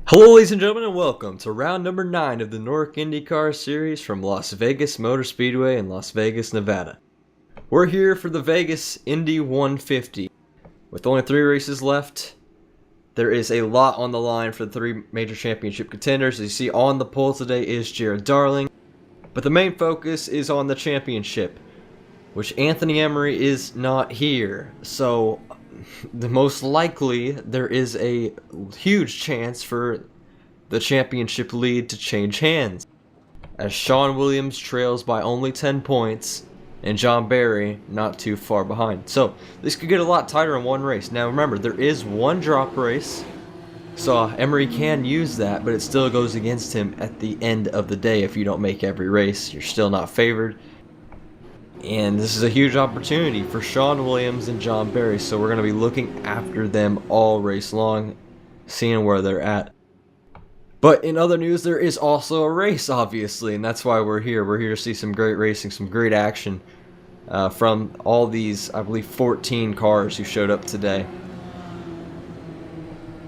Hello ladies and gentlemen, and welcome to round number 9 of the NORC Indycar series from Las Vegas Motor Speedway in Las Vegas, Nevada. We're here for the Vegas Indy 150. With only 3 races left, there is a lot on the line for the 3 major championship contenders. As you see on the pole today is Jared Darling, but the main focus is on the championship, which Anthony Emery is not here. So the most likely there is a huge chance for the championship lead to change hands, as Sean Williams trails by only 10 points and John Barry not too far behind. So this could get a lot tighter in one race. Now remember, there is one drop race, so Emery can use that, but it still goes against him at the end of the day. If you don't make every race, you're still not favored. And this is a huge opportunity for Sean Williams and John Barry, so we're going to be looking after them all race long, seeing where they're at. But in other news, there is also a race, obviously, and that's why we're here. We're here to see some great racing, some great action from all these, I believe, 14 cars who showed up today.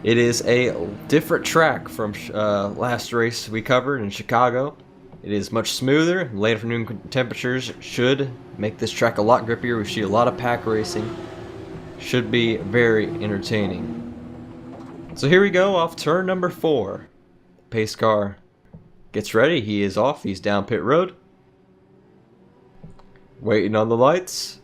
It is a different track from last race we covered in Chicago. It is much smoother. Late afternoon temperatures should make this track a lot grippier. We see a lot of pack racing. Should be very entertaining. So here we go, off turn number 4. Pace car gets ready. He is off. He's down pit road. Waiting on the lights.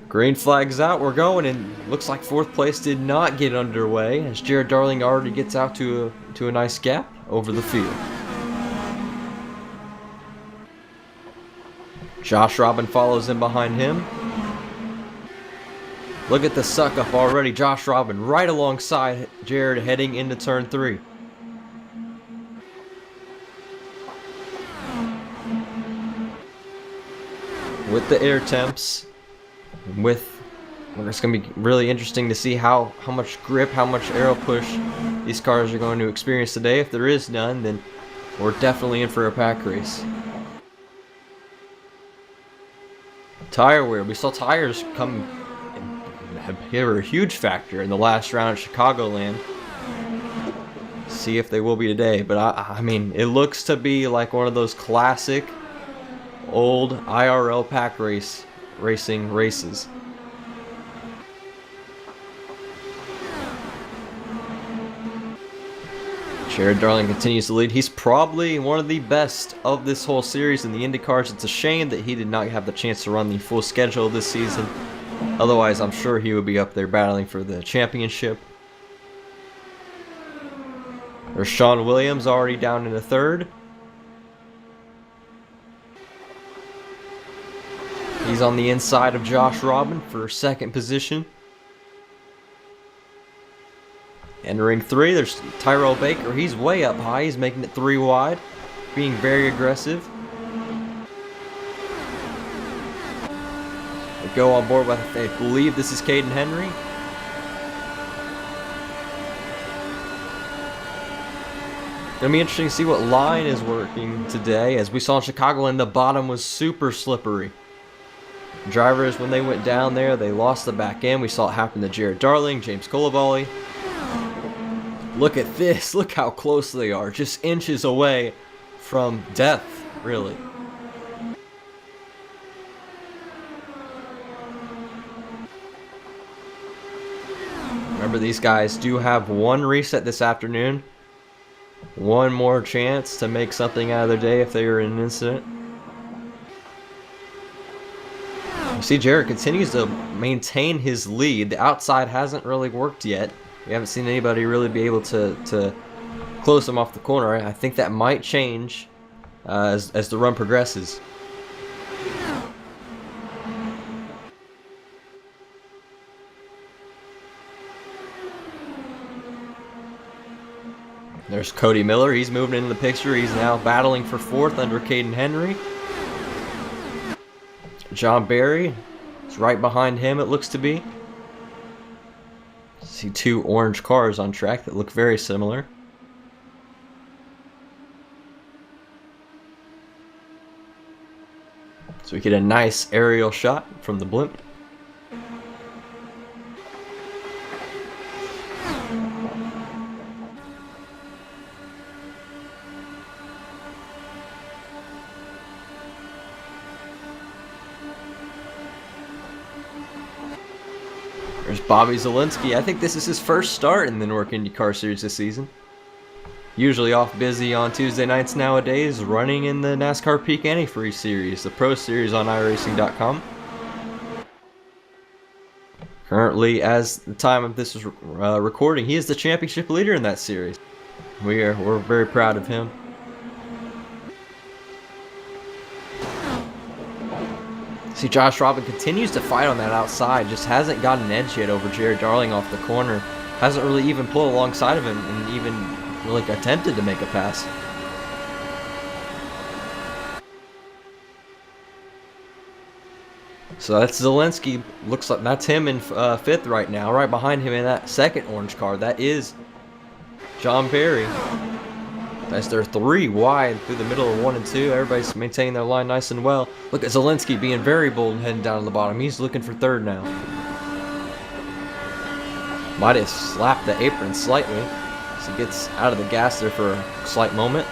Green flag's out. We're going, and looks like 4th place did not get underway, as Jared Darling already gets out to a nice gap over the field. Josh Robin follows in behind him. Look at the suck up already. Josh Robin right alongside Jared heading into turn 3. With the air temps, it's going to be really interesting to see how much grip, how much aero push these cars are going to experience today. If there is none, then we're definitely in for a pack race. Tire wear. We saw tires come here were a huge factor in the last round at Chicagoland. See if they will be today. But I mean, it looks to be like one of those classic old IRL pack racing races. Jared Darling continues to lead. He's probably one of the best of this whole series in the IndyCars. It's a shame that he did not have the chance to run the full schedule this season. Otherwise, I'm sure he would be up there battling for the championship. There's Sean Williams already down in the 3rd. He's on the inside of Josh Robin for 2nd position. Entering 3, there's Tyrell Baker. He's way up high. He's making it 3 wide, being very aggressive. They go on board with, I believe this is Caden Henry. Gonna be interesting to see what line is working today. As we saw in Chicago, and the bottom was super slippery. Drivers, when they went down there, they lost the back end. We saw it happen to Jared Darling, James Colavalli. Look at this. Look how close they are. Just inches away from death, really. Remember, these guys do have one reset this afternoon. One more chance to make something out of their day if they were in an incident. You see Jared continues to maintain his lead. The outside hasn't really worked yet. We haven't seen anybody really be able to close him off the corner. I think that might change as the run progresses. There's Cody Miller. He's moving into the picture. He's now battling for 4th under Caden Henry. John Barry is right behind him, it looks to be. See 2 orange cars on track that look very similar. So we get a nice aerial shot from the blimp. Bobby Zilinski, I think this is his first start in the NORC IndyCar Series this season. Usually off busy on Tuesday nights nowadays, running in the NASCAR Peak Antifreeze Series, the Pro Series on iRacing.com. Currently, as the time of this is recording, he is the championship leader in that series. We're very proud of him. See, Josh Robin continues to fight on that outside, just hasn't gotten an edge yet over Jared Darling off the corner. Hasn't really even pulled alongside of him and even really attempted to make a pass. So that's Zilinski. Looks like that's him in 5th right now. Right behind him in that second orange car, that is John Perry. That's their 3 wide through the middle of 1 and 2. Everybody's maintaining their line nice and well. Look at Zilinski being very bold and heading down to the bottom. He's looking for 3rd now. Might have slapped the apron slightly as he gets out of the gas there for a slight moment.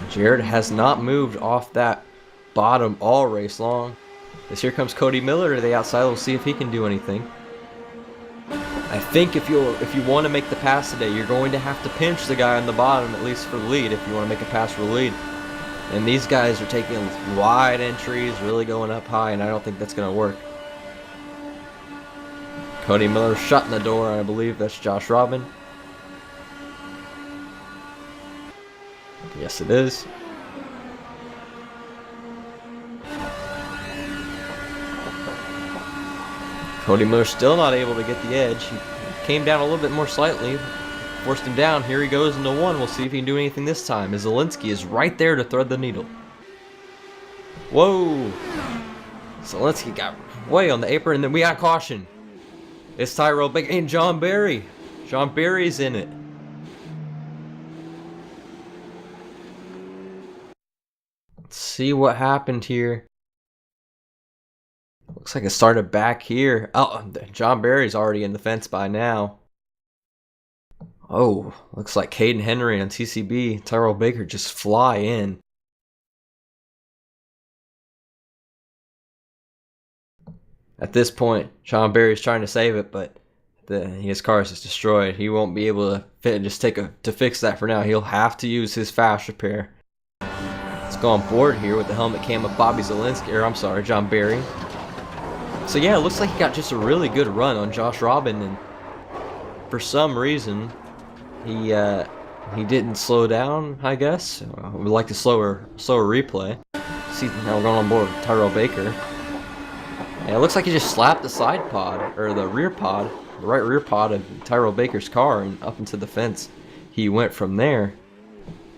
Jared has not moved off that bottom all race long. As here comes Cody Miller to the outside. We'll see if he can do anything. I think if you want to make the pass today, you're going to have to pinch the guy on the bottom, at least for the lead, if you want to make a pass for the lead. And these guys are taking wide entries, really going up high, and I don't think that's going to work. Cody Miller shutting the door, I believe that's Josh Robin. Yes, it is. Cody Miller still not able to get the edge. He came down a little bit more slightly, forced him down. Here he goes into 1. We'll see if he can do anything this time, as Zilinski is right there to thread the needle. Whoa! Zilinski got way on the apron, and then we got caution. It's Tyrell Baker and John Barry. John Barry's in it. Let's see what happened here. Looks like it started back here. Oh, John Barry's already in the fence by now. Oh, looks like Caden Henry and TCB, Tyrell Baker just fly in. At this point, John Barry's trying to save it, but his car is just destroyed. He won't be able to fix that for now. He'll have to use his fast repair. Let's go on board here with the helmet cam of Bobby Zilinski, or I'm sorry, John Barry. So yeah, it looks like he got just a really good run on Josh Robin, and for some reason, he didn't slow down, I guess. I would like a slower replay. See, now we're going on board with Tyrell Baker. And it looks like he just slapped the side pod, or the rear pod, the right rear pod of Tyrell Baker's car, and up into the fence he went from there.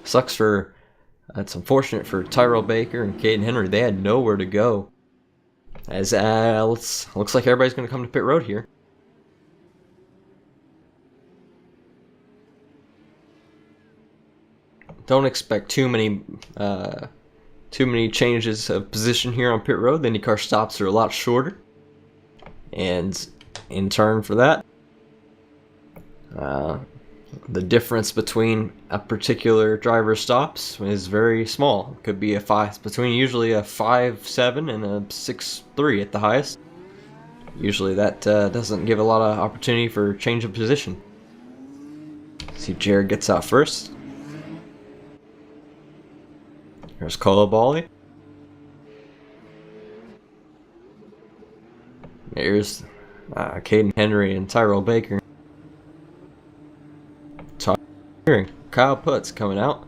That's unfortunate for Tyrell Baker and Caden Henry. They had nowhere to go. As looks like everybody's going to come to pit road here. Don't expect too many changes of position here on pit road. The IndyCar stops are a lot shorter, and in turn for that, the difference between a particular driver's stops is very small. It could be between usually a 5.7 and a 6.3 at the highest. Usually that doesn't give a lot of opportunity for change of position. See, Jared gets out first. There's Kolobali. There's Caden Henry and Tyrell Baker. Kyle Putz coming out.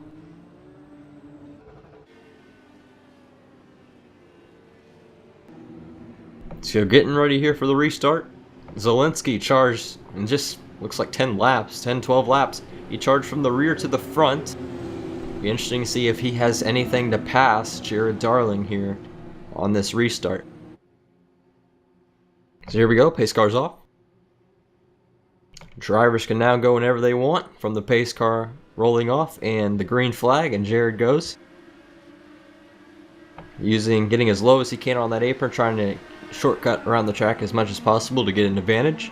So getting ready here for the restart. Zilinski charged in just looks like 10 laps, 10-12 laps. He charged from the rear to the front. Be interesting to see if he has anything to pass Jared Darling here on this restart. So here we go, pace car's off. Drivers can now go whenever they want from the pace car rolling off, and the green flag, and Jared goes. Getting as low as he can on that apron, trying to shortcut around the track as much as possible to get an advantage.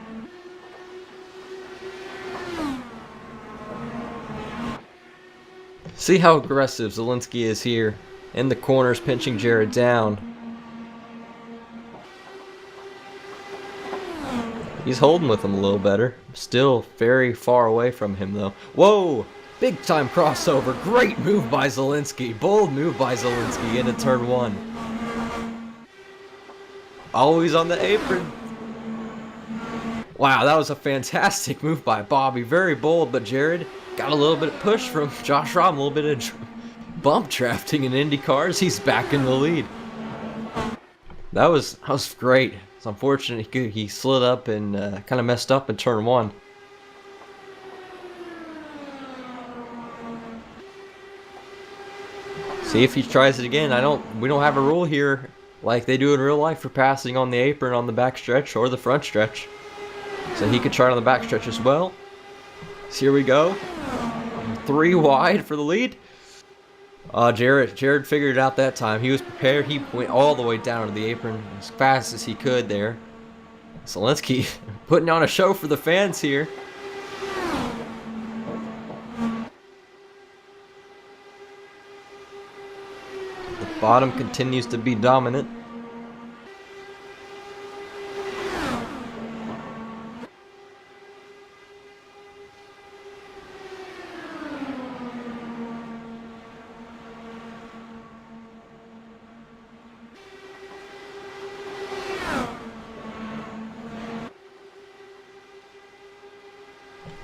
See how aggressive Zilinski is here. In the corners, pinching Jared down. He's holding with him a little better. Still very far away from him though. Whoa! Big time crossover. Great move by Zilinski. Bold move by Zilinski into turn 1. Always on the apron. Wow, that was a fantastic move by Bobby. Very bold, but Jared got a little bit of push from Josh Robin. A little bit of bump drafting in Indycars. He's back in the lead. That was great. It's unfortunate he slid up and kind of messed up in turn 1. See if he tries it again. We don't have a rule here like they do in real life for passing on the apron on the back stretch or the front stretch. So he could try it on the back stretch as well. So here we go. 3 wide for the lead. Jared figured it out that time. He was prepared. He went all the way down to the apron as fast as he could there. Zilinski putting on a show for the fans here. The bottom continues to be dominant.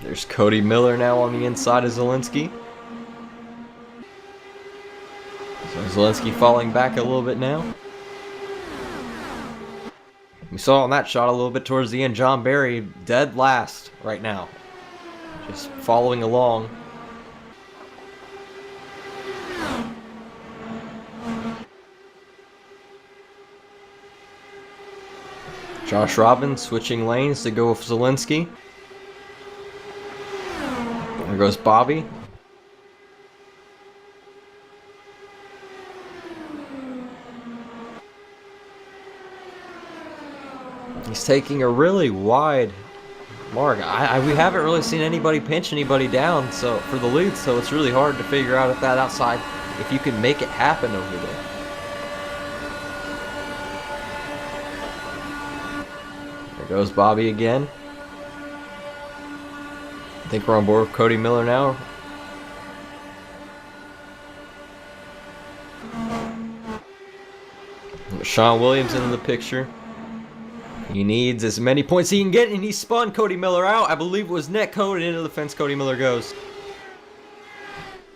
There's Cody Miller now on the inside of Zilinski. So Zilinski falling back a little bit now. We saw on that shot a little bit towards the end, John Barry dead last right now. Just following along. Josh Robin switching lanes to go with Zilinski. There goes Bobby. He's taking a really wide mark. We haven't really seen anybody pinch anybody down for the lead, so it's really hard to figure out if that outside, if you can make it happen over there. There goes Bobby again. I think we're on board with Cody Miller now. Sean Williams into the picture. He needs as many points he can get, and he spun Cody Miller out. I believe it was net code, and into the fence Cody Miller goes.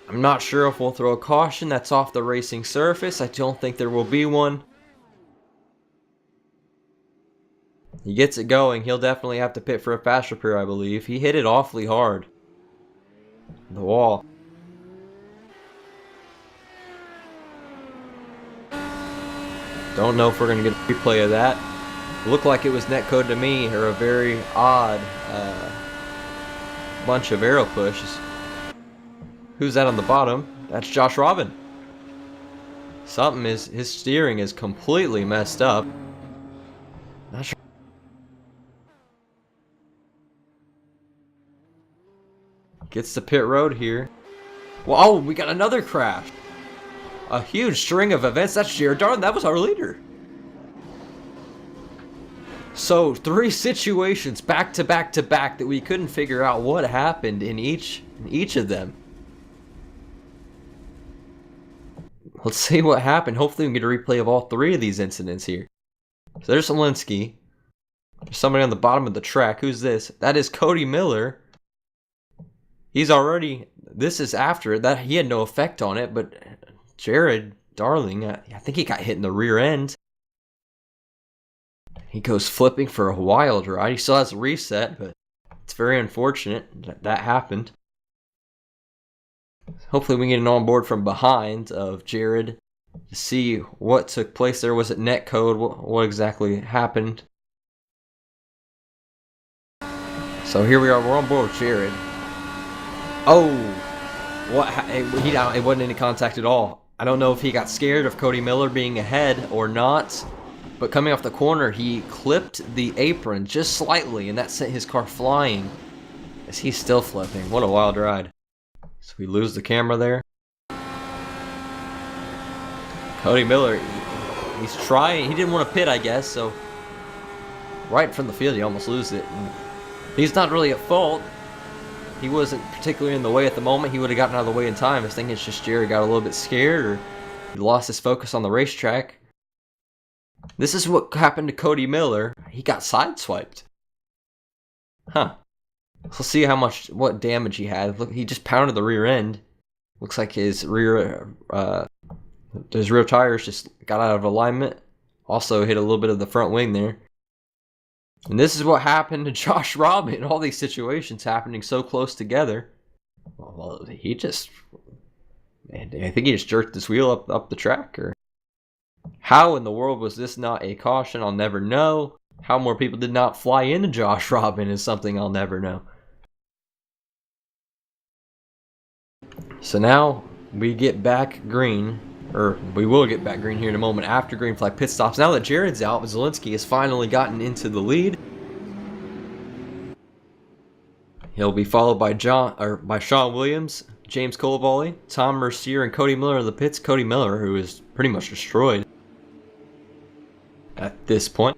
I'm not sure if we'll throw a caution. That's off the racing surface. I don't think there will be one. He gets it going. He'll definitely have to pit for a fast repair, I believe. He hit it awfully hard. The wall. Don't know if we're going to get a replay of that. Looked like it was netcode to me, or a very odd bunch of arrow pushes. Who's that on the bottom? That's Josh Robin. His steering is completely messed up. Not sure. Gets to pit road here. Whoa, we got another crash. A huge string of events. That's Jared Darling. That was our leader. So 3 situations back to back to back that we couldn't figure out what happened in each of them. Let's see what happened. Hopefully we can get a replay of all 3 of these incidents here. So there's Zilinski. There's somebody on the bottom of the track. Who's this? That is Cody Miller. He's already, this is after that. He had no effect on it, but Jared Darling, I think he got hit in the rear end. He goes flipping for a wild ride. He still has a reset, but it's very unfortunate that happened. Hopefully we can get an onboard from behind of Jared to see what took place there. Was it net code? What exactly happened? So here we are. We're on board with Jared. Oh, what? It wasn't any contact at all. I don't know if he got scared of Cody Miller being ahead or not, but coming off the corner, he clipped the apron just slightly, and that sent his car flying as he's still flipping. What a wild ride. So we lose the camera there. Cody Miller, he's trying. He didn't want to pit, I guess, so right from the field, he almost loses it. And he's not really at fault. He wasn't particularly in the way at the moment. He would have gotten out of the way in time. I think it's just Jared got a little bit scared, or he lost his focus on the racetrack. This is what happened to Cody Miller. He got sideswiped. Huh. Let's see what damage he had. Look, he just pounded the rear end. Looks like his rear tires just got out of alignment. Also hit a little bit of the front wing there. And this is what happened to Josh Robin. All these situations happening so close together. Well, I think he just jerked his wheel up the track. Or how in the world was this not a caution? I'll never know. How more people did not fly into Josh Robin is something I'll never know. So now we get back green. Or we will get back green here in a moment after green flag pit stops. Now that Jared's out, Zilinski has finally gotten into the lead. He'll be followed by Sean Williams, James Colavalli, Tom Mercier, and Cody Miller in the pits. Cody Miller, who is pretty much destroyed at this point.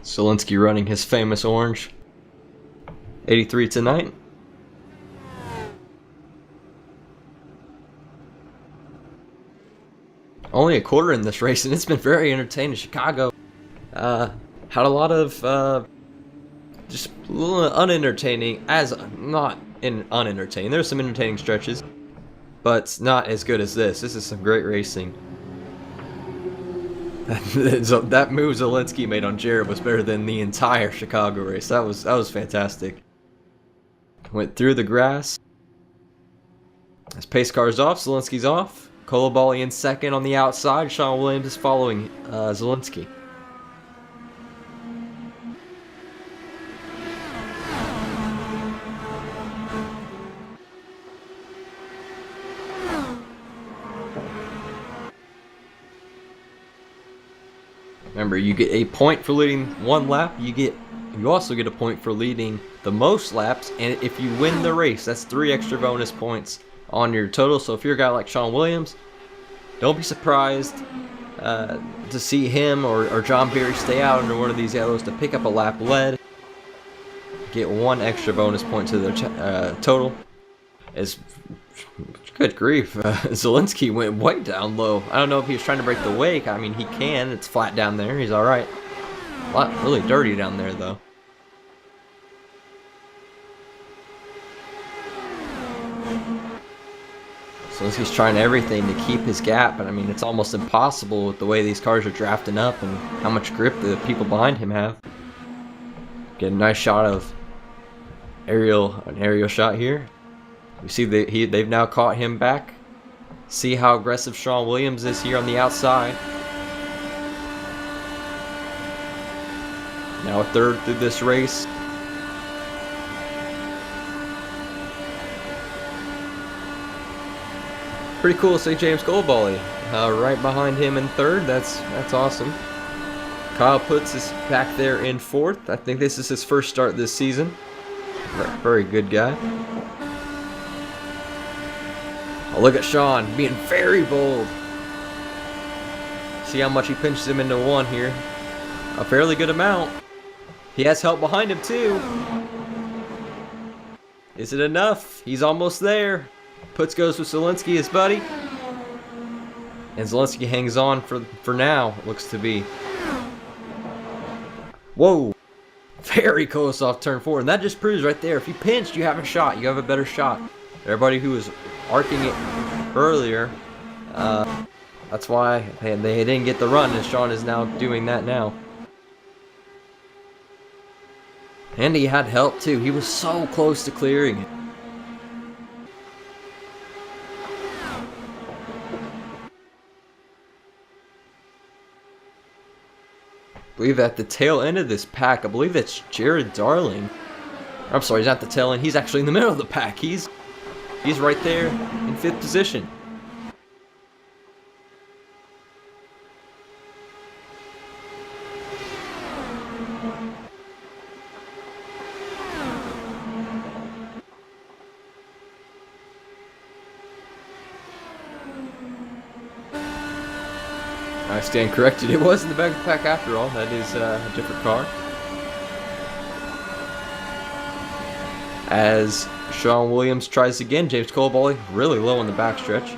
Zilinski running his famous orange 83 tonight. Only a quarter in this race, and it's been very entertaining. Chicago had a lot of just a little unentertaining, not unentertaining. There's some entertaining stretches, but not as good as this. This is some great racing. That move Zilinski made on Jared was better than the entire Chicago race. That was fantastic. Went through the grass. As pace car's off, Zilinski's off. Colavalli in second on the outside. Sean Williams is following Zilinski. Remember, you get a point for leading one lap. You also get a point for leading the most laps, and if you win the race, that's 3 extra bonus points on your total. So if you're a guy like Sean Williams, don't be surprised to see him or John Berry stay out under one of these yellows to pick up a lap lead. Get 1 extra bonus point to their total. Good grief, Zilinski went way down low. I don't know if he was trying to break the wake. I mean, he can. It's flat down there. He's all right. Really dirty down there, though. Zilinski's trying everything to keep his gap, but I mean, it's almost impossible with the way these cars are drafting up and how much grip the people behind him have. Get a nice shot of an aerial shot here. You see they've now caught him back. See how aggressive Sean Williams is here on the outside. Now a third through this race. Pretty cool to see James Colavalli right behind him in third. That's awesome. Kyle Putz is back there in fourth. I think this is his first start this season. Very good guy. Oh, look at Sean being very bold. See how much he pinches him into one here. A fairly good amount. He has help behind him too. Is it enough? He's almost there. Putz goes with Zilinski, his buddy. And Zilinski hangs on for now, it looks to be. Whoa. Very close off turn 4. And that just proves right there, if you pinched, you have a shot. You have a better shot. Everybody who was arcing it earlier, that's why they didn't get the run, and Sean is now doing that now. And he had help too. He was so close to clearing it. I believe at the tail end of this pack, I believe that's Jared Darling. I'm sorry, he's not the tail end. He's actually in the middle of the pack. He's right there in 5th position. I stand corrected. It was in the back of the pack after all. That is a different car. As Sean Williams tries again, James Colbally really low in the backstretch.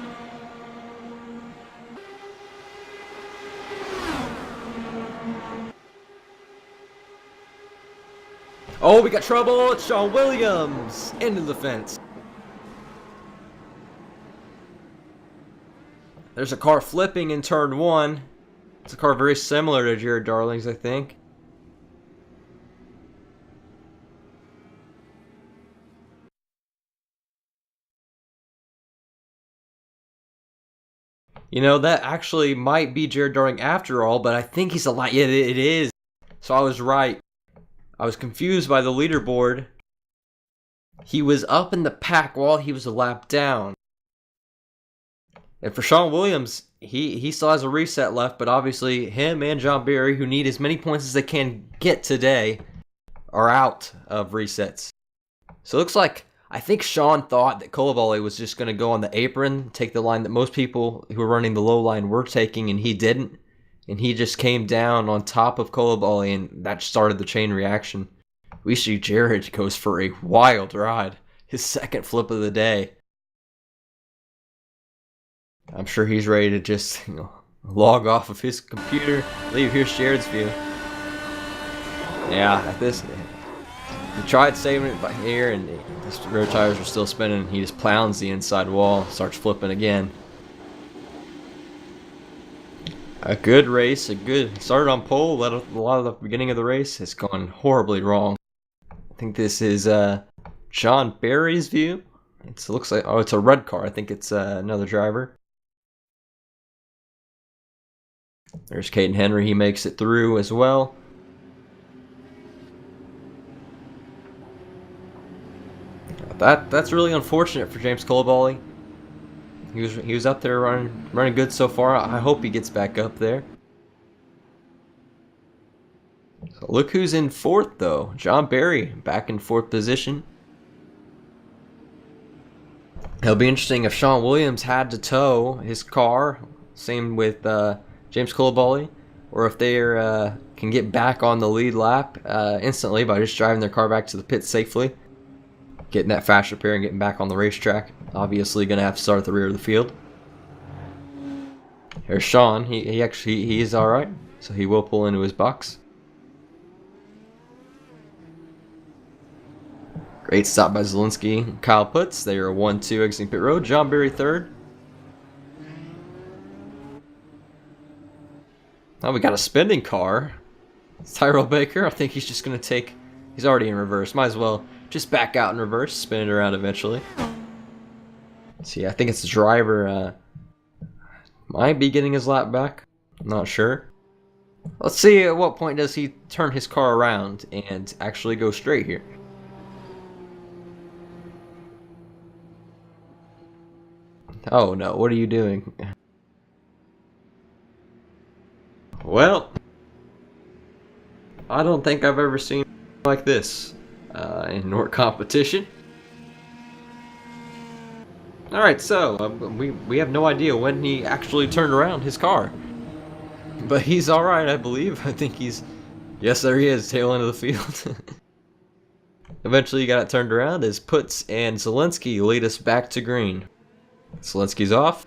Oh, we got trouble. It's Sean Williams into the fence. There's a car flipping in turn 1. It's a car very similar to Jared Darling's, I think. You know, that actually might be Jared Darling after all, but I think he's a lot. Yeah, it is. So I was right. I was confused by the leaderboard. He was up in the pack while he was a lap down. And for Sean Williams, he still has a reset left, but obviously him and John Berry, who need as many points as they can get today, are out of resets. So it looks like, I think Sean thought that Colabale was just going to go on the apron, take the line that most people who were running the low line were taking, and he didn't. And he just came down on top of Colabale, and that started the chain reaction. We see Jared goes for a wild ride. His second flip of the day. I'm sure he's ready to just log off of his computer. Leave. Here's Jared's view. Yeah, at this, he tried saving it by here, and the rear tires were still spinning. He just pounds the inside wall, starts flipping again. A good race, started on pole, led a lot of the beginning of the race. It's gone horribly wrong. I think this is John Berry's view. It looks like, oh, it's a red car. I think it's another driver. There's Caden Henry. He makes it through as well. That's really unfortunate for James Colabale. He was up there running good so far. I hope he gets back up there. So look who's in fourth though. John Berry back in fourth position. It'll be interesting if Sean Williams had to tow his car. Same with James Colabale, or if they can get back on the lead lap instantly by just driving their car back to the pit safely. Getting that fast repair and getting back on the racetrack. Obviously going to have to start at the rear of the field. Here's Sean. He is alright. So he will pull into his box. Great stop by Zilinski and Kyle Putz. They are 1-2 exiting pit road. John Berry third. Oh, we got a spinning car. It's Tyrell Baker. I think he's just going to take... He's already in reverse. Might as well just back out in reverse, spin it around eventually. See, I think it's the driver might be getting his lap back. I'm not sure. Let's see at what point does he turn his car around and actually go straight here. Oh no, what are you doing? Well, I don't think I've ever seen like this in NORC competition. Alright, so we have no idea when he actually turned around his car. But he's alright, I believe. I think he's... Yes, there he is, tail end of the field. Eventually he got it turned around as Putz and Zilinski lead us back to green. Zilinski's off.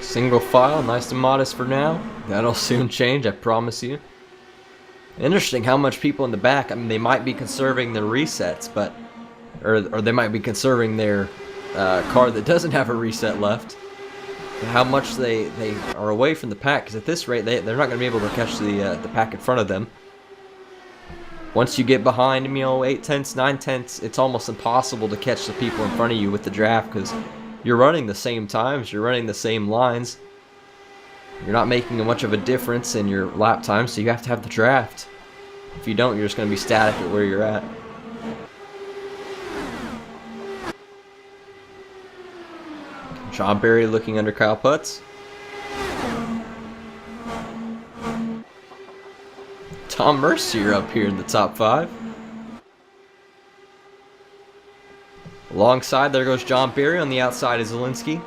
Single file, nice and modest for now. That'll soon change, I promise you. Interesting how much people in the back, I mean, they might be conserving their resets, but... Or they might be conserving their car that doesn't have a reset left. How much they are away from the pack, because at this rate, they're not going to be able to catch the pack in front of them. Once you get behind them, 8 tenths, 9 tenths, it's almost impossible to catch the people in front of you with the draft, because you're running the same times, you're running the same lines. You're not making much of a difference in your lap time, so you have to have the draft. If you don't, you're just going to be static at where you're at. John Berry looking under Kyle Putz. Tom Mercier up here in the top 5. Alongside, there goes John Barry. On the outside is Zilinski.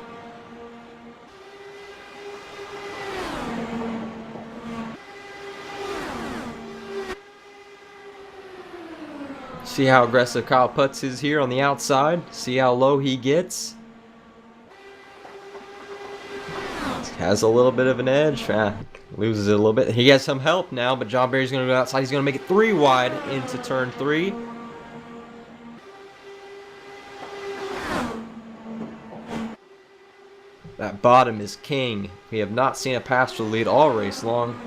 See how aggressive Kyle Putz is here on the outside. See how low he gets. Has a little bit of an edge. Loses it a little bit. He has some help now, but John Barry's going to go outside. He's going to make it 3 wide into turn 3. That bottom is king. We have not seen a pass for the lead all race long.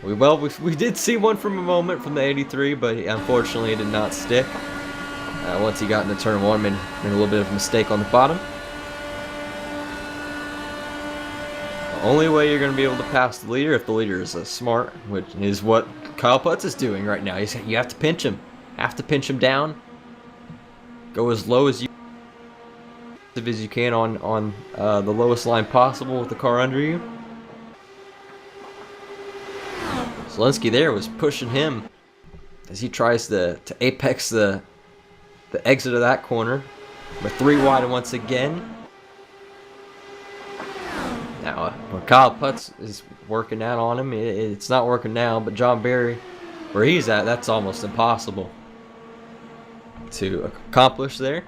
We did see one from a moment from the 83, but unfortunately it did not stick. Once he got into turn 1, made a little bit of a mistake on the bottom. The only way you're going to be able to pass the leader if the leader is smart, which is what Kyle Putz is doing right now. You have to pinch him. Have to pinch him down. Go as low as you can on the lowest line possible with the car under you. Zilinski there was pushing him as he tries to apex the exit of that corner. We're 3 wide once again. Now, when Kyle Putz is working out on him, it's not working now, but John Barry, where he's at, that's almost impossible to accomplish there.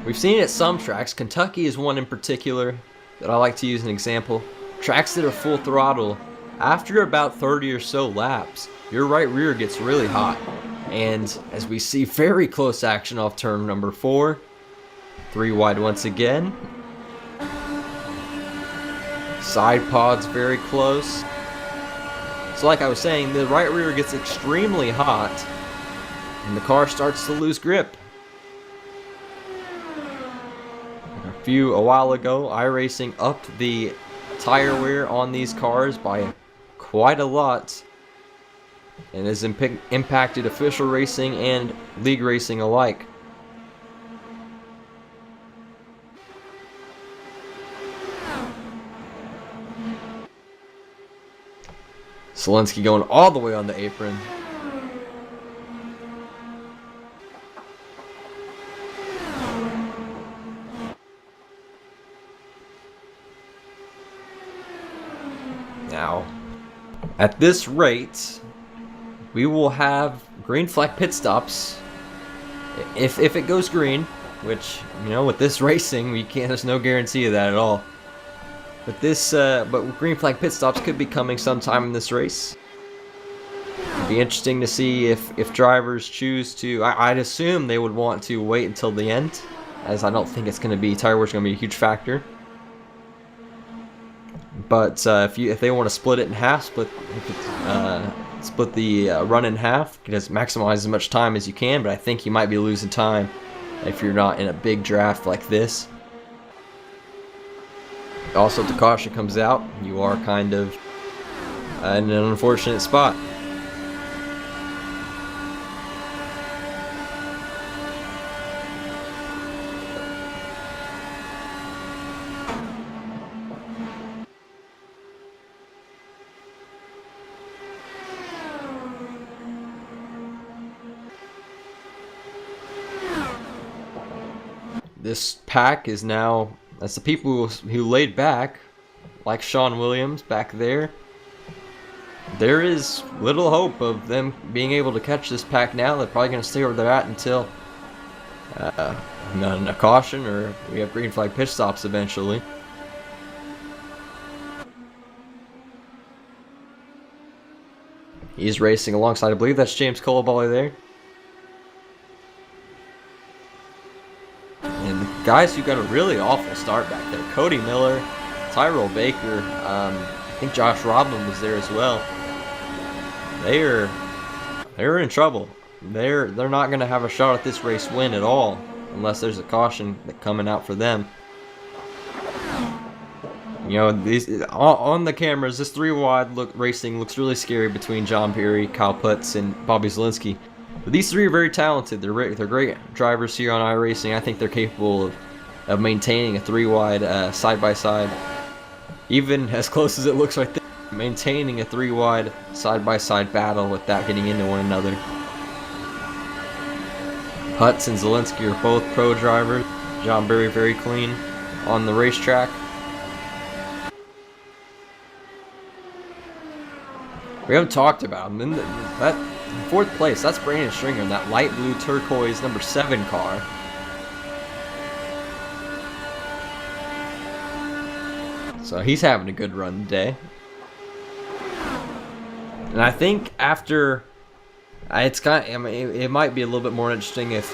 We've seen it at some tracks. Kentucky is one in particular that I like to use an example. Tracks that are full throttle, after about 30 or so laps, your right rear gets really hot. And as we see very close action off turn number 4, 3 wide once again. Side pods very close. So like I was saying, the right rear gets extremely hot and the car starts to lose grip. A while ago, iRacing upped the tire wear on these cars by quite a lot and has impacted official racing and league racing alike. Zilinski going all the way on the apron. Now, at this rate, we will have green flag pit stops if it goes green, which, you know, with this racing, we can't. There's no guarantee of that at all. But green flag pit stops could be coming sometime in this race. It'd be interesting to see if drivers choose to. I'd assume they would want to wait until the end, as I don't think it's going to be tire wear is going to be a huge factor. But if they want to split it in half, split the run in half, because maximize as much time as you can. But I think you might be losing time if you're not in a big draft like this. Also, if the caution comes out, you are kind of in an unfortunate spot. This pack is now, that's the people who laid back, like Sean Williams back there. There is little hope of them being able to catch this pack now. They're probably going to stay where they're at until a caution or we have green flag pit stops eventually. He's racing alongside, I believe that's James Colaballi there. And the guys who got a really awful start back there, Cody Miller, Tyrell Baker, I think Josh Rodman was there as well. They're in trouble. They're not going to have a shot at this race win at all unless there's a caution coming out for them. You know, these on the cameras, this 3-wide racing looks really scary between John Barry, Kyle Putz, and Bobby Zilinski. But these three are very talented. They're great drivers here on iRacing. I think they're capable of maintaining a 3-wide side-by-side even as close as it looks right there, maintaining a 3-wide side-by-side battle without getting into one another. Hutz and Zilinski are both pro drivers. John Berry very clean on the racetrack. We haven't talked about him. That 4th place, that's Brandon Stringer in that light blue turquoise number 7 car. So he's having a good run today. And I think after, it's kind of, I mean, it might be a little bit more interesting if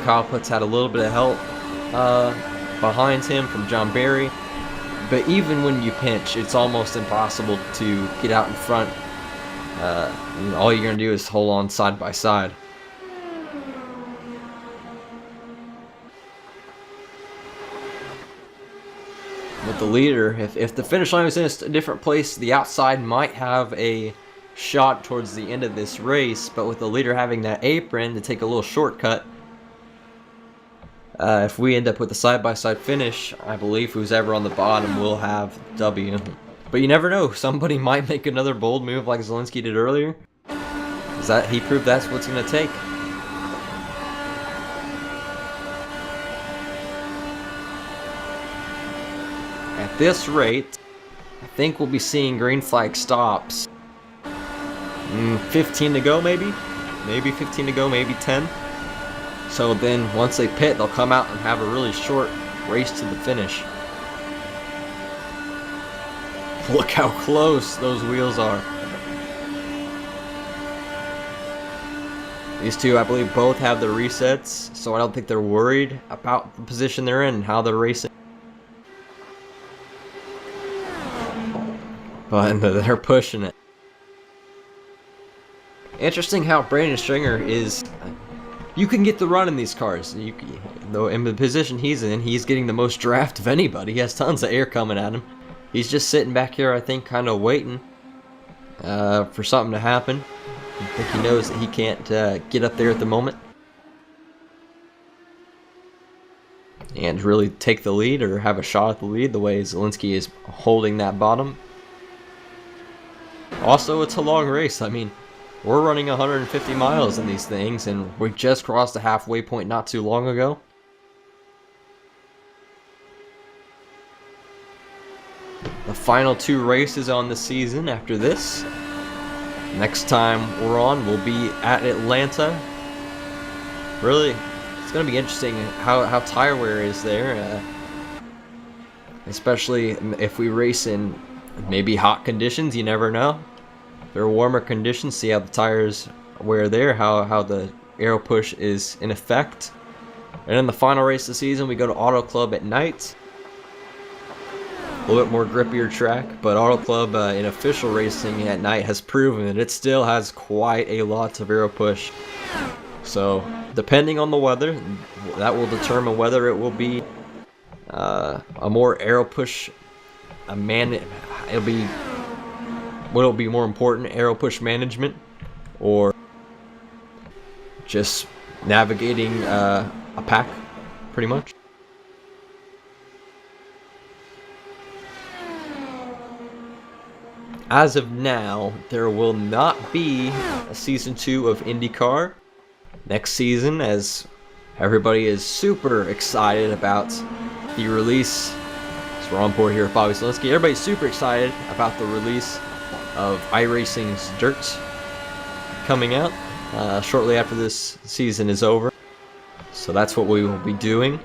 Kyle Pitts had a little bit of help behind him from John Berry. But even when you pinch, it's almost impossible to get out in front. All you're going to do is hold on side by side. With the leader, if the finish line was in a different place, the outside might have a shot towards the end of this race, but with the leader having that apron to take a little shortcut, if we end up with a side-by-side finish, I believe who's ever on the bottom will have W. But you never know, somebody might make another bold move like Zilinski did earlier. He proved that's what's going to take. At this rate, I think we'll be seeing green flag stops. 15 to go, maybe 15 to go, maybe 10. So then once they pit, they'll come out and have a really short race to the finish. Look how close those wheels are. These two, I believe, both have their resets, so I don't think they're worried about the position they're in and how they're racing. But they're pushing it. Interesting how Brandon Stringer is. You can get the run in these cars. Though in the position he's in, he's getting the most draft of anybody. He has tons of air coming at him. He's just sitting back here, I think, kind of waiting for something to happen. I think he knows that he can't get up there at the moment and really take the lead or have a shot at the lead the way Zilinski is holding that bottom. Also, it's a long race. I mean, we're running 150 miles in these things, and we just crossed the halfway point not too long ago. The final 2 races on the season after this. Next time we're on, we'll be at Atlanta. Really, it's going to be interesting how tire wear is there. Especially if we race in maybe hot conditions, you never know. If there are warmer conditions, see how the tires wear there, how the aero push is in effect. And in the final race of the season, we go to Auto Club at night. A little bit more grippier track, but Auto Club in official racing at night has proven that it still has quite a lot of aero push. So, depending on the weather, that will determine whether it will be a more aero push, it'll be, what'll be more important, aero push management, or just navigating a pack, pretty much. As of now, there will not be a Season 2 of Indycar next season, as everybody is super excited about the release. So we're on board here with Bobby Zilinski. Everybody's super excited about the release of iRacing's Dirt coming out shortly after this season is over. So that's what we will be doing.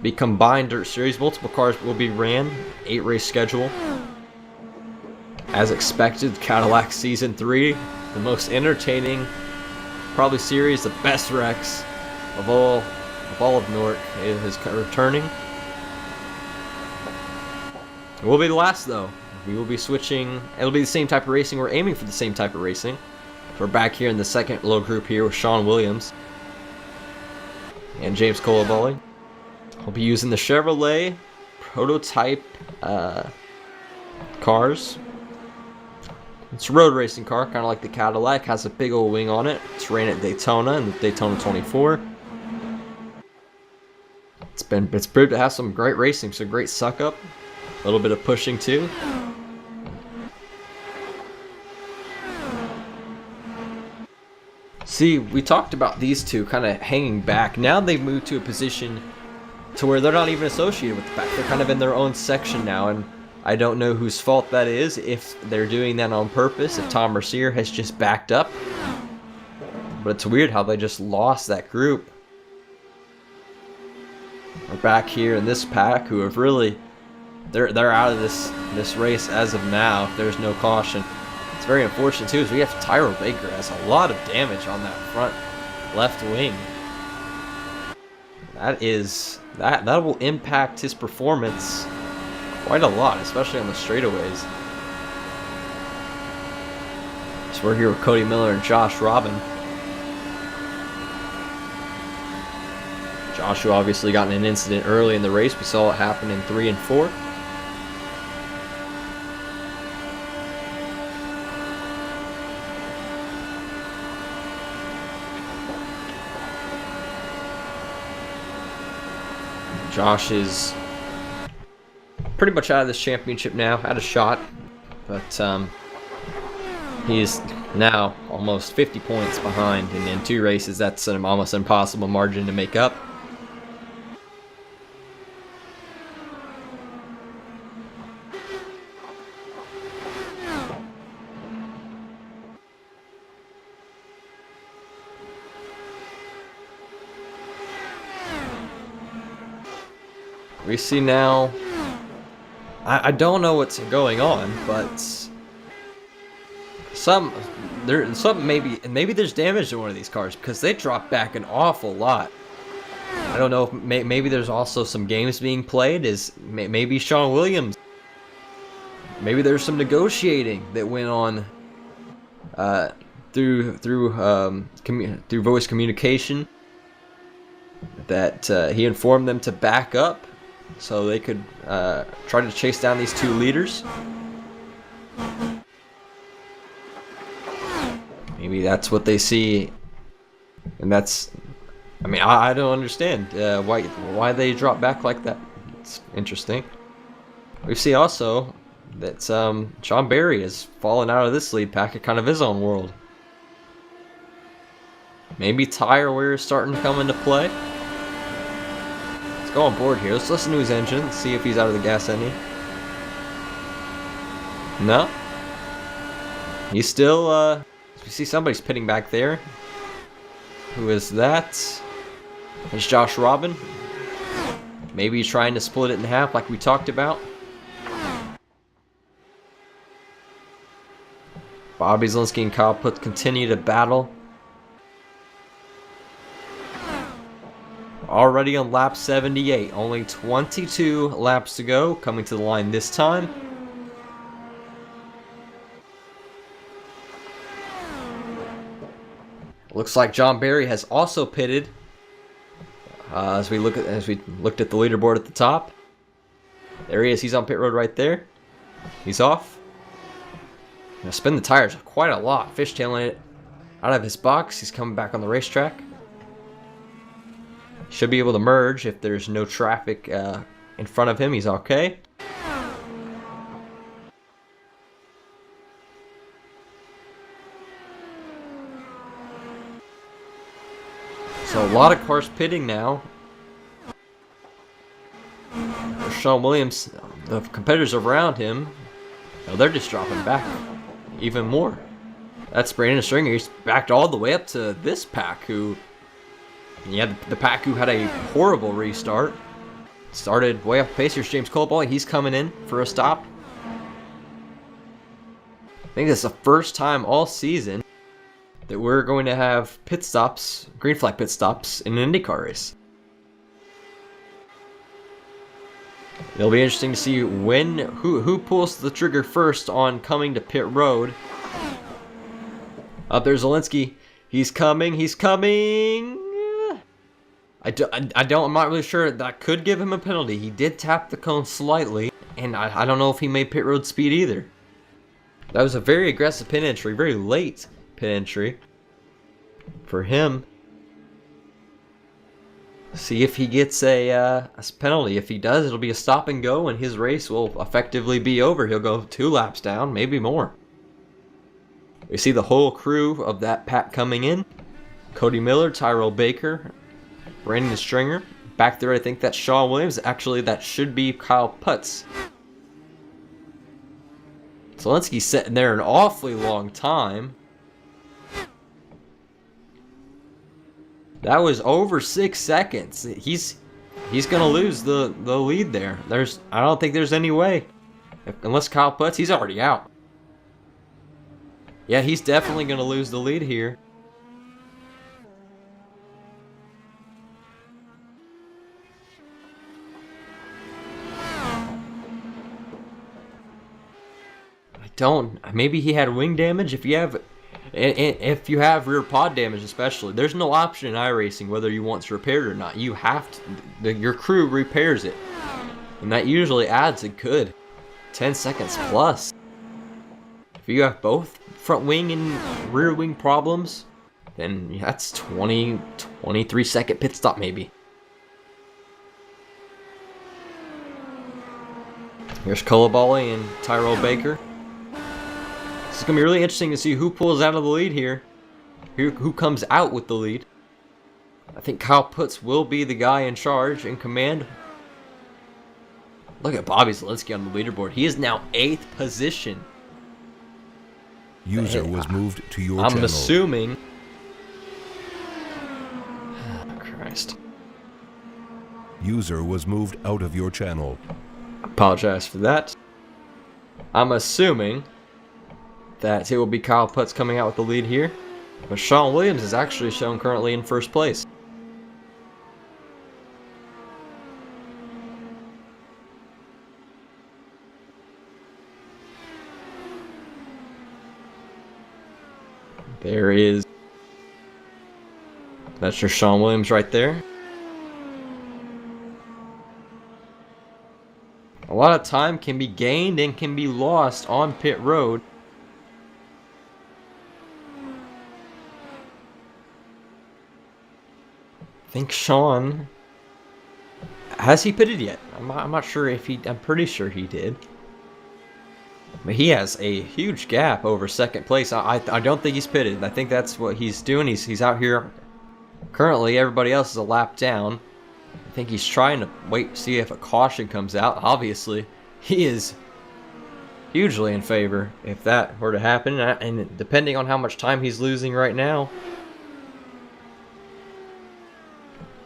The combined Dirt Series, multiple cars will be ran, 8-race schedule. As expected, Cadillac Season 3, the most entertaining, probably series, the best wrecks of all of NORC is returning. It will be the last though. We will be switching, it'll be the same type of racing, we're aiming for the same type of racing. So we're back here in the second little group here with Sean Williams and James Colavalli. We'll be using the Chevrolet prototype cars. It's a road racing car, kind of like the Cadillac, has a big old wing on it. It's ran at Daytona and Daytona 24. It's proved to have some great racing, some great suck up. A little bit of pushing too. See, we talked about these two kind of hanging back. Now they've moved to a position to where they're not even associated with the pack. They're kind of in their own section now, and I don't know whose fault that is, if they're doing that on purpose, if Tom Mercier has just backed up. But it's weird how they just lost that group. We're back here in this pack, who have really, they're out of this race as of now, if there's no caution. It's very unfortunate too, is we have Tyrell Baker has a lot of damage on that front left wing. That will impact his performance quite a lot, especially on the straightaways. So we're here with Cody Miller and Josh Robin. Joshua obviously got in an incident early in the race. We saw it happen in 3 and 4. Josh is pretty much out of this championship now, had a shot, but he is now almost 50 points behind, and in 2 races, that's an almost impossible margin to make up. We see now, I don't know what's going on, but maybe there's damage to one of these cars, because they drop back an awful lot. I don't know if maybe there's also some games being played. Maybe Sean Williams, maybe there's some negotiating that went on through voice communication, that he informed them to back up so they could try to chase down these 2 leaders. Maybe that's what they see, and that's, I mean, I don't understand why they drop back like that. It's interesting. We see also that John Barry has fallen out of this lead pack at kind of his own world. Maybe tire wear is starting to come into play. Let's go on board here. Let's listen to his engine, see if he's out of the gas any. No. He's still, we see somebody's pitting back there. Who is that? It's Josh Robin. Maybe he's trying to split it in half like we talked about. Bobby Zilinski and Kyle Putz continue to battle. Already on lap 78, only 22 laps to go, coming to the line this time. Looks like John Barry has also pitted. As we looked at the leaderboard at the top. There he is. He's on pit road right there. He's off. Now spin the tires quite a lot, fishtailing it out of his box. He's coming back on the racetrack. Should be able to merge if there's no traffic in front of him. He's okay. So a lot of cars pitting now. For Sean Williams, the competitors around him, they're just dropping back even more. That's Brandon Stringer. He's backed all the way up to this pack, who, yeah, the pack who had a horrible restart. Started way up pace. Here's James Coleball. He's coming in for a stop. I think it's the first time all season that we're going to have pit stops, green flag pit stops, in an IndyCar race. It'll be interesting to see who pulls the trigger first on coming to pit road. Up there's Zilinski. He's coming. He's coming. I'm not really sure. That could give him a penalty. He did tap the cone slightly, and I don't know if he made pit road speed either. That was a very aggressive pit entry, very late pit entry for him. See if he gets a penalty. If he does, it'll be a stop and go, and his race will effectively be over. He'll go 2 laps down, maybe more. We see the whole crew of that pack coming in. Cody Miller, Tyrell Baker, Brandon Stringer. Back there, I think that's Shawn Williams. Actually, that should be Kyle Putz. Zilinski's sitting there an awfully long time. That was over 6 seconds. He's gonna lose the lead there. I don't think there's any way. Unless Kyle Putz, he's already out. Yeah, he's definitely gonna lose the lead here. Maybe he had wing damage. If you have rear pod damage, especially, there's no option in iRacing whether you want it repaired or not. You have to. Your crew repairs it, and that usually adds a good 10 seconds plus. If you have both front wing and rear wing problems, then that's 23 second pit stop maybe. Here's Culabali and Tyrell Baker. It's going to be really interesting to see who pulls out of the lead here. Who comes out with the lead. I think Kyle Putz will be the guy in charge, in command. Look at Bobby Zilinski on the leaderboard. He is now 8th position. User was moved to your channel. I'm assuming... Oh, Christ. User was moved out of your channel. Apologize for that. I'm assuming that it will be Kyle Putz coming out with the lead here. But Shawn Williams is actually shown currently in first place. There is... That's your Shawn Williams right there. A lot of time can be gained and can be lost on pit road. I think Shawn... Has he pitted yet? I'm not sure if he... I'm pretty sure he did. But he has a huge gap over second place. I don't think he's pitted. I think that's what he's doing. He's out here. Currently, everybody else is a lap down. I think he's trying to wait to see if a caution comes out. Obviously, he is hugely in favor if that were to happen. And depending on how much time he's losing right now,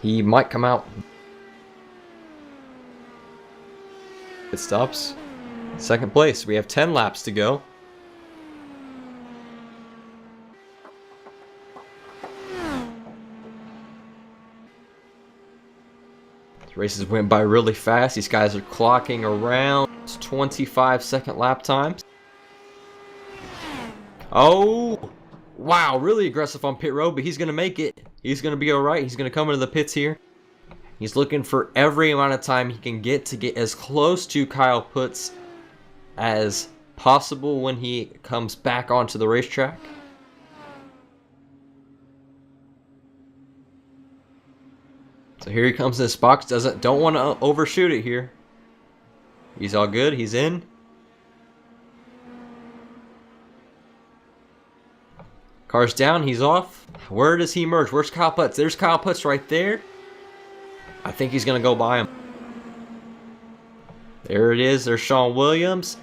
he might come out. It stops. Second place. We have 10 laps to go. These races went by really fast. These guys are clocking around 25-second lap times. Oh! Wow, really aggressive on pit road, but he's going to make it. He's going to be alright. He's going to come into the pits here. He's looking for every amount of time he can get to get as close to Kyle Putz as possible when he comes back onto the racetrack. So here he comes in this box. Don't want to overshoot it here. He's all good. He's in. Car's down. He's off. Where does he emerge? Where's Kyle Putz? There's Kyle Putz right there. I think he's going to go by him. There it is. There's Shawn Williams.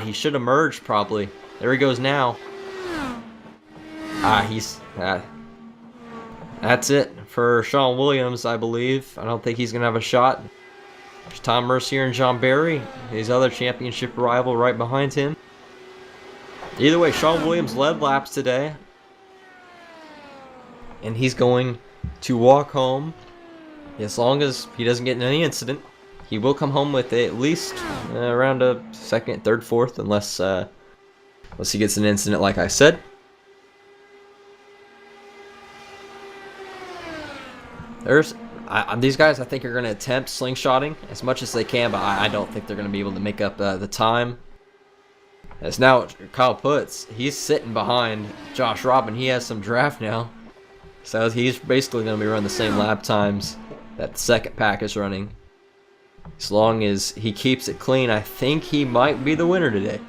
He should have merged probably. There he goes now. That's it for Shawn Williams, I believe. I don't think he's going to have a shot. There's Tom Mercier and John Barry, his other championship rival right behind him. Either way, Shawn Williams led laps today. And he's going to walk home as long as he doesn't get in any incident. He will come home with at least around a second, third, fourth, unless he gets an incident like I said. These guys I think are going to attempt slingshotting as much as they can, but I don't think they're going to be able to make up the time. As now Kyle Putz, he's sitting behind Josh Robin. He has some draft now, so he's basically going to be running the same lap times that the second pack is running. As long as he keeps it clean, I think he might be the winner today.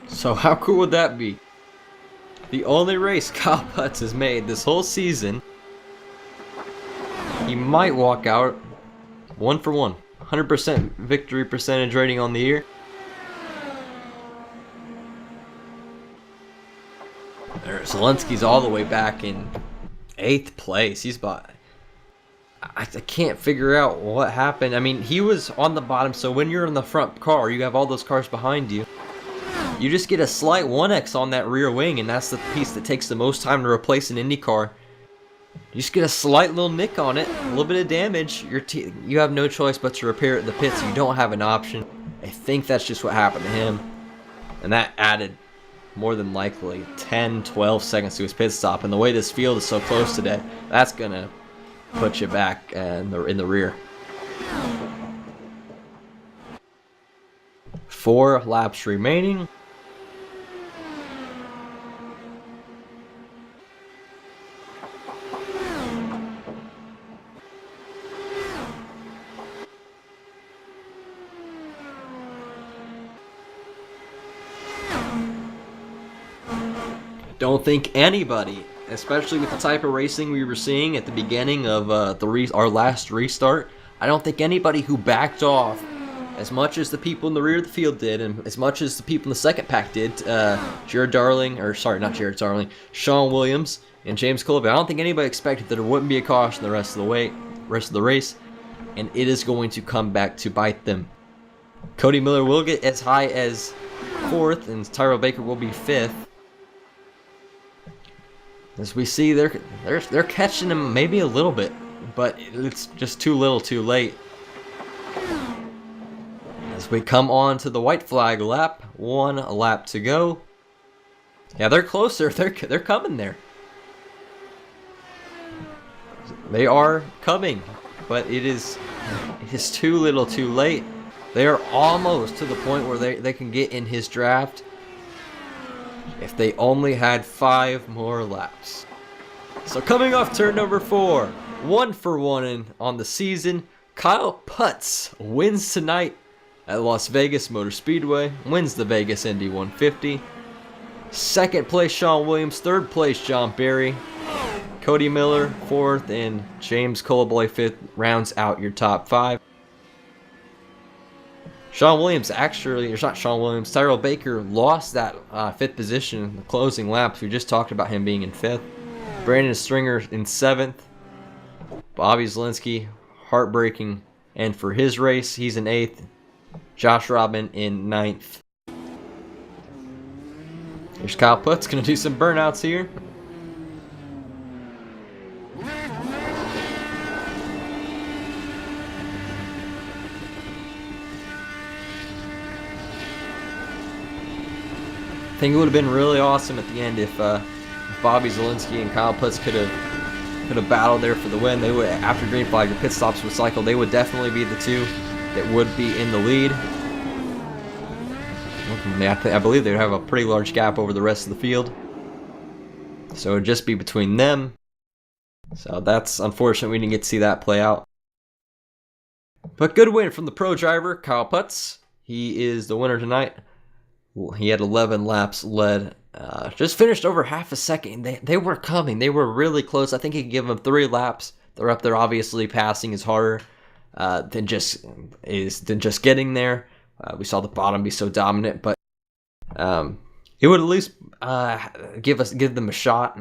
So how cool would that be? The only race Kyle Putz has made this whole season, he might walk out 1 for 1. 100% victory percentage rating on the year. There's Zilinski's all the way back in 8th place. He's about... I can't figure out what happened. I mean, he was on the bottom, so when you're in the front car, you have all those cars behind you. You just get a slight 1x on that rear wing, and that's the piece that takes the most time to replace an Indycar. You just get a slight little nick on it, a little bit of damage. You have no choice but to repair it in the pits. You don't have an option. I think that's just what happened to him. And that added more than likely 10, 12 seconds to his pit stop. And the way this field is so close today, that's going to put you back in the rear. 4 laps remaining. Don't think anybody, especially with the type of racing we were seeing at the beginning of our last restart, I don't think anybody who backed off as much as the people in the rear of the field did, and as much as the people in the second pack did, Sean Williams and James Colby, I don't think anybody expected that there wouldn't be a caution the rest of the race, and it is going to come back to bite them. Cody Miller will get as high as 4th, and Tyrell Baker will be 5th. As we see, they're catching him maybe a little bit, but it's just too little, too late. As we come on to the white flag lap, 1 lap to go. Yeah, they're closer. They're coming there. They are coming, but it is too little, too late. They are almost to the point where they can get in his draft. If they only had 5 more laps. So coming off turn number 4, 1 for 1 on the season, Kyle Putz wins tonight at Las Vegas Motor Speedway, wins the Vegas Indy 150. 2nd place Sean Williams, 3rd place John Barry, Cody Miller 4th, and James Colaboy 5th rounds out your top 5. Sean Williams Tyrell Baker lost that 5th position in the closing laps. We just talked about him being in 5th. Brandon Stringer in 7th. Bobby Zilinski, heartbreaking. And for his race, he's in 8th. Josh Robin in 9th. Here's Kyle Putz, going to do some burnouts here. I think it would have been really awesome at the end if Bobby Zilinski and Kyle Putz could have battled there for the win. They would, after green flag or pit stops would cycle, they would definitely be the 2 that would be in the lead. I believe they would have a pretty large gap over the rest of the field, so it would just be between them. So that's unfortunate we didn't get to see that play out. But good win from the pro driver, Kyle Putz. He is the winner tonight. He had 11 laps led. Just finished over half a second. They were coming. They were really close. I think he could give them 3 laps. They're up there. Obviously, passing is harder than just getting there. We saw the bottom be so dominant, but it would at least give them a shot.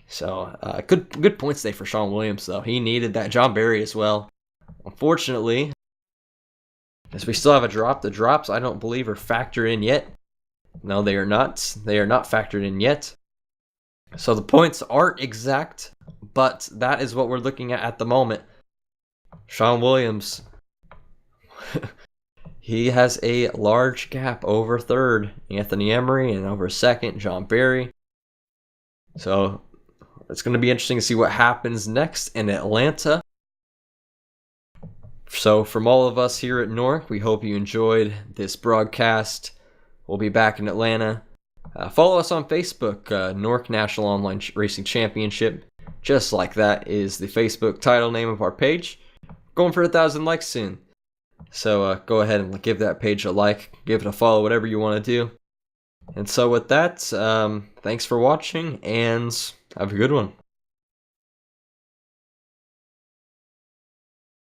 So good points today for Sean Williams, though. He needed that. John Barry as well. Unfortunately, as we still have a drop, the drops I don't believe are factored in yet. No, they are not. They are not factored in yet. So the points aren't exact, but that is what we're looking at the moment. Sean Williams, he has a large gap over 3rd, Anthony Emery, and over 2nd, John Barry. So it's going to be interesting to see what happens next in Atlanta. So from all of us here at NORC, we hope you enjoyed this broadcast. We'll be back in Atlanta. Follow us on Facebook, NORC National Online Racing Championship. Just like that is the Facebook title name of our page. Going for 1,000 likes soon. So go ahead and give that page a like, give it a follow, whatever you want to do. And so with that, thanks for watching, and have a good one.